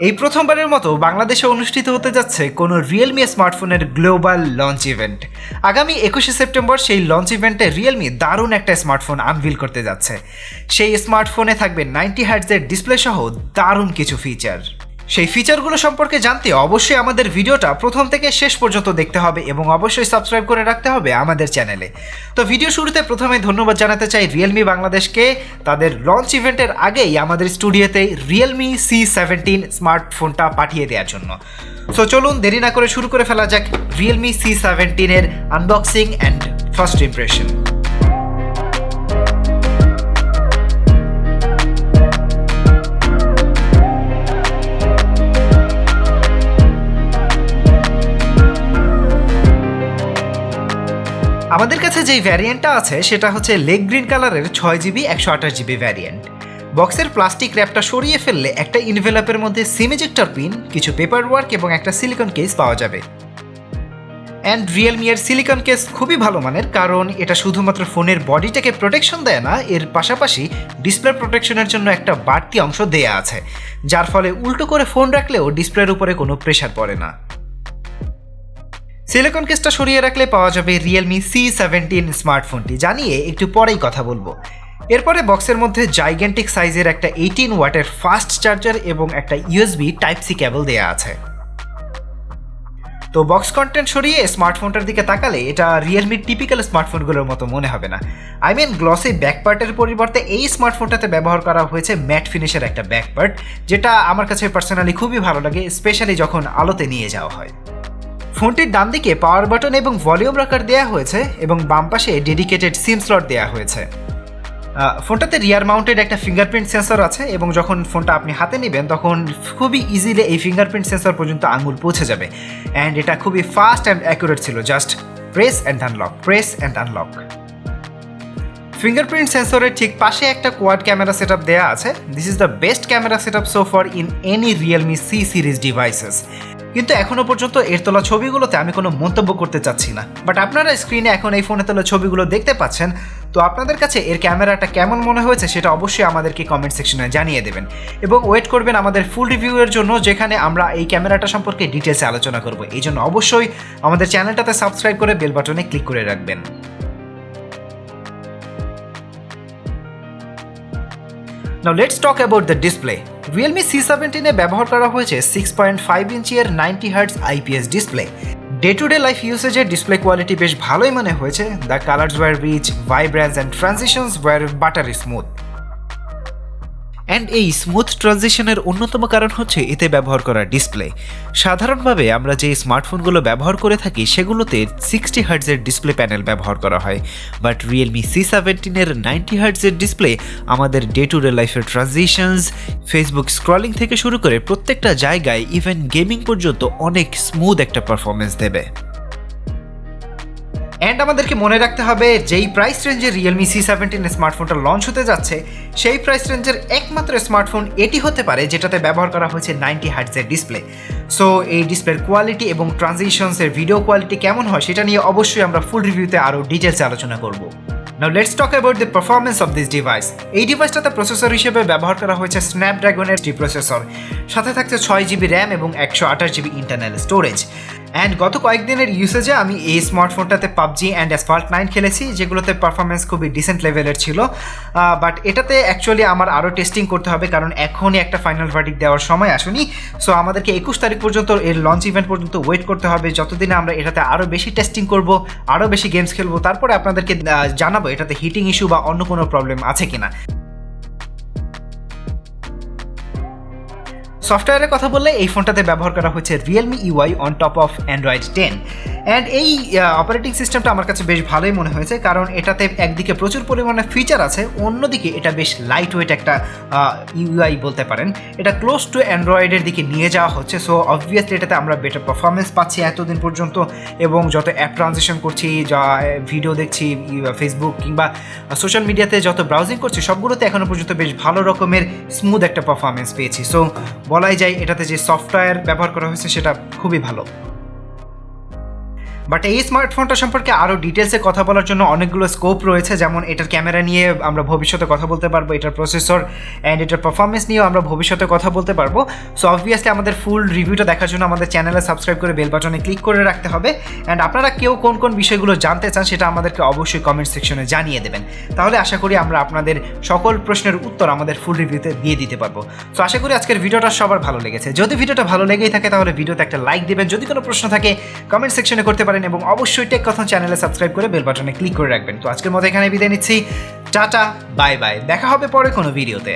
এই প্রথমবারের মতো বাংলাদেশে অনুষ্ঠিত হতে যাচ্ছে কোনো রিয়েলমি স্মার্টফোনের গ্লোবাল লঞ্চ ইভেন্ট। আগামী 21শে সেপ্টেম্বর সেই লঞ্চ ইভেন্টে রিয়েলমি দারুণ একটা স্মার্টফোন আনভিল করতে যাচ্ছে। সেই স্মার্টফোনে থাকবে 90 হার্টজের ডিসপ্লে সহ দারুণ কিছু ফিচার। সেই ফিচারগুলো সম্পর্কে জানতে অবশ্যই আমাদের ভিডিওটা প্রথম থেকে শেষ পর্যন্ত দেখতে হবে এবং অবশ্যই সাবস্ক্রাইব করে রাখতে হবে আমাদের চ্যানেলে। তো ভিডিও শুরুতে প্রথমে ধন্যবাদ জানাতে চাই রিয়েলমি বাংলাদেশকে তাদের লঞ্চ ইভেন্টের আগেই আমাদের স্টুডিওতে রিয়েলমি C17 স্মার্টফোনটা পাঠিয়ে দেওয়ার জন্য। সো চলুন দেরি না করে শুরু করে ফেলা যাক রিয়েলমি C17 এর আনবক্সিং অ্যান্ড ফার্স্ট ইমপ্রেশন। আমাদের কাছে যেই ভ্যারিয়েন্টটা আছে সেটা হচ্ছে লেগ গ্রিন কালারের 6GB 128GB ভ্যারিয়েন্ট। বক্সের প্লাস্টিক র্যাপটা সরিয়ে ফেললে একটা ইনভেলপের মধ্যে সিম এজেক্টর পিন, কিছু পেপার ওয়ার্ক এবং একটা সিলিকন কেস পাওয়া যাবে। অ্যান্ড রিয়েলমি এর সিলিকন কেস খুবই ভালো মানের, কারণ এটা শুধুমাত্র ফোনের বডিটাকে প্রোটেকশন দেয় না, এর পাশাপাশি ডিসপ্লে প্রোটেকশনের জন্য একটা বাড়তি অংশ দেয়া আছে, যার ফলে উল্টো করে ফোন রাখলেও ডিসপ্লের উপরে কোনো প্রেশার পড়ে না। সিলিকন কেসটা সরিয়ে রাখলে পাওয়া যাবে রিয়েলমি C17 স্মার্টফোনটি, জানিয়ে একটু পরেই কথা বলবো। এরপরে বক্সের মধ্যে জাইগ্যান্টিক সাইজের একটা 18 ওয়াটের ফাস্ট চার্জার এবং একটা USB Type-C কেবল দেয়া আছে। তো বক্স কন্টেন্ট সরিয়ে স্মার্টফোনটার দিকে তাকালে এটা রিয়েলমির টিপিক্যাল স্মার্টফোনগুলোর মতো মনে হবে না। আই মিন গ্লসি ব্যাকপার্টের পরিবর্তে এই স্মার্টফোনটাতে ব্যবহার করা হয়েছে ম্যাট ফিনিশের একটা ব্যাকপার্ট, যেটা আমার কাছে পার্সোনালি খুবই ভালো লাগে, স্পেশালি যখন আলোতে নিয়ে যাওয়া হয়। ফোনটির ডান দিকে পাওয়ার বাটন এবং ভলিউম রাখার দেওয়া হয়েছে এবং বাম পাশে ডেডিকেটেড সিম স্লট দেওয়া হয়েছে। ফোনটাতে রিয়ার মাউন্টেড একটা ফিঙ্গারপ্রিন্ট সেন্সর আছে এবং যখন ফোনটা আপনি হাতে নেবেন তখন খুবই ইজিলি এই ফিঙ্গারপ্রিন্ট সেন্সর পর্যন্ত আঙুল পৌঁছে যাবে। অ্যান্ড এটা খুবই ফাস্ট অ্যান্ড অ্যাকুরেট ছিল, just press and unlock. Fingerprint সেন্সরের ঠিক পাশে একটা কোয়াড ক্যামেরা সেটআপ দেওয়া আছে। This is the best camera setup so far in any Realme C series devices. কিন্তু এখনো পর্যন্ত এর তোলা ছবিগুলোতে আমি কোনো মন্তব্য করতে চাচ্ছি না, বাট আপনারা স্ক্রিনে এখন এই ফোনে তোলা ছবিগুলো দেখতে পাচ্ছেন। তো আপনাদের কাছে এর ক্যামেরাটা কেমন মনে হয়েছে সেটা অবশ্যই আমাদেরকে কমেন্ট সেকশনে জানিয়ে দেবেন এবং ওয়েট করবেন আমাদের ফুল রিভিউয়ের জন্য, যেখানে আমরা এই ক্যামেরাটা সম্পর্কে ডিটেলসে আলোচনা করব। এই জন্য অবশ্যই আমাদের চ্যানেলটাতে সাবস্ক্রাইব করে বেল বাটনে ক্লিক করে রাখবেন। Now let's talk about the display. Realme C17 এ ব্যবহার করা হয়েছে 6.5 ইঞ্চি এর 90 hertz IPS display. Day to day life ইউসেজের ডিসপ্লে কোয়ালিটি বেশ ভালোই মনে হয়েছে। The colours were rich, vibrance and transitions were buttery smooth. And এই স্মুথ ট্রানজিশনের অন্যতম কারণ হচ্ছে এতে ব্যবহার করা ডিসপ্লে। সাধারণভাবে আমরা যে স্মার্টফোনগুলো ব্যবহার করে থাকি সেগুলোতে 60 হার্টজের ডিসপ্লে প্যানেল ব্যবহার করা হয়, বাট রিয়েলমি C17 এর 90 হার্টজের ডিসপ্লে আমাদের ডে টু ডে লাইফের ট্রানজিশনস, ফেসবুক স্ক্রলিং থেকে শুরু করে প্রত্যেকটা জায়গায় ইভেন গেমিং পর্যন্ত অনেক স্মুথ একটা পারফরমেন্স দেবে। অ্যান্ড আমাদেরকে মনে রাখতে হবে যেই প্রাইস রেঞ্জে রিয়েলমি C17 স্মার্টফোনটা লঞ্চ হতে যাচ্ছে সেই প্রাইস রেঞ্জের একমাত্র স্মার্টফোন এটি হতে পারে যেটাতে ব্যবহার করা হয়েছে 90 হার্টজের ডিসপ্লে। সো এই ডিসপ্লের কোয়ালিটি এবং ট্রানজিশনসের ভিডিও কোয়ালিটি কেমন হয় সেটা নিয়ে অবশ্যই আমরা ফুল রিভিউতে আরও ডিটেলসে আলোচনা করব। Now let's talk about the performance of this device. এই ডিভাইসটাতে প্রসেসর হিসেবে ব্যবহার করা হয়েছে স্ন্যাপড্রাগনের প্রসেসর, সাথে থাকছে 6GB র্যাম এবং 128GB ইন্টারনাল স্টোরেজ। অ্যান্ড গত কয়েকদিনের ইউসেজে আমি এই স্মার্টফোনটাতে PUBG অ্যান্ড অ্যাসফাল্ট 9 খেলেছি, যেগুলোতে পারফরমেন্স খুবই ডিসেন্ট লেভেলের ছিল। বাট এটাতে অ্যাকচুয়ালি আমার আরও টেস্টিং করতে হবে, কারণ এখনই একটা ফাইনাল ভার্ডিক্ট দেওয়ার সময় আসেনি। সো আমাদেরকে 21 তারিখ পর্যন্ত এর লঞ্চ ইভেন্ট পর্যন্ত ওয়েট করতে হবে, যতদিনে আমরা এটাতে আরও বেশি টেস্টিং করব, আরও বেশি গেমস খেলবো, তারপরে আপনাদেরকে জানাবো এটাতে হিটিং ইস্যু বা অন্য কোনো প্রবলেম আছে কিনা। সফটওয়্যারের কথা বললে এই ফোনটাতে ব্যবহার করা হয়েছে Realme UI on top of Android 10। And এই অপারেটিং সিস্টেমটা আমার কাছে বেশ ভালোই মনে হয়েছে, কারণ এটাতে একদিকে প্রচুর পরিমাণে ফিচার আছে, অন্যদিকে এটা বেশ লাইট ওয়েট একটা UI বলতে পারেন। এটা ক্লোজ টু অ্যান্ড্রয়েডের দিকে নিয়ে যাওয়া হচ্ছে। সো অবভিয়াসলি এটাতে আমরা বেটার পারফরমেন্স পাচ্ছি এতদিন পর্যন্ত, এবং যত অ্যাপ ট্রানজিশন করছি, যা ভিডিও দেখছি ফেসবুক কিংবা সোশ্যাল মিডিয়াতে যত ব্রাউজিং করছি, সবগুলোতে এখনও পর্যন্ত বেশ ভালো রকমের স্মুথ একটা পারফরমেন্স পেয়েছি। সো বলাই যায় এটাতে যে সফটওয়্যার ব্যবহার করা হয়েছে সেটা খুবই ভালো। বাট এই স্মার্টফোনটা সম্পর্কে আরও ডিটেলসে কথা বলার জন্য অনেকগুলো স্কোপ রয়েছে, যেমন এটার ক্যামেরা নিয়ে আমরা ভবিষ্যতে কথা বলতে পারবো, এটার প্রসেসর অ্যান্ড এটার পারফরমেন্স নিয়েও আমরা ভবিষ্যতে কথা বলতে পারবো। সো অবভিয়াসলি আমাদের ফুল রিভিউটা দেখার জন্য আমাদের চ্যানেলে সাবস্ক্রাইব করে বেল বাটনে ক্লিক করে রাখতে হবে। অ্যান্ড আপনারা কেউ কোন কোন বিষয়গুলো জানতে চান সেটা আমাদেরকে অবশ্যই কমেন্ট সেকশনে জানিয়ে দেবেন, তাহলে আশা করি আমরা আপনাদের সকল প্রশ্নের উত্তর আমাদের ফুল রিভিউতে দিয়ে দিতে পারবো। সো আশা করি আজকের ভিডিওটা সবার ভালো লেগেছে। যদি ভিডিওটা ভালো লেগেই থাকে তাহলে ভিডিওতে একটা লাইক দিবেন, যদি কোনো প্রশ্ন থাকে কমেন্ট সেকশনে করতে পারেন, এবং অবশ্যই টেক কথন চ্যানেলে সাবস্ক্রাইব করে বেল বাটনে ক্লিক করে রাখবেন। তো আজকের মতো এখানে বিদায় নিচ্ছি, টাটা বাই বাই, দেখা হবে পরে কোনো ভিডিওতে।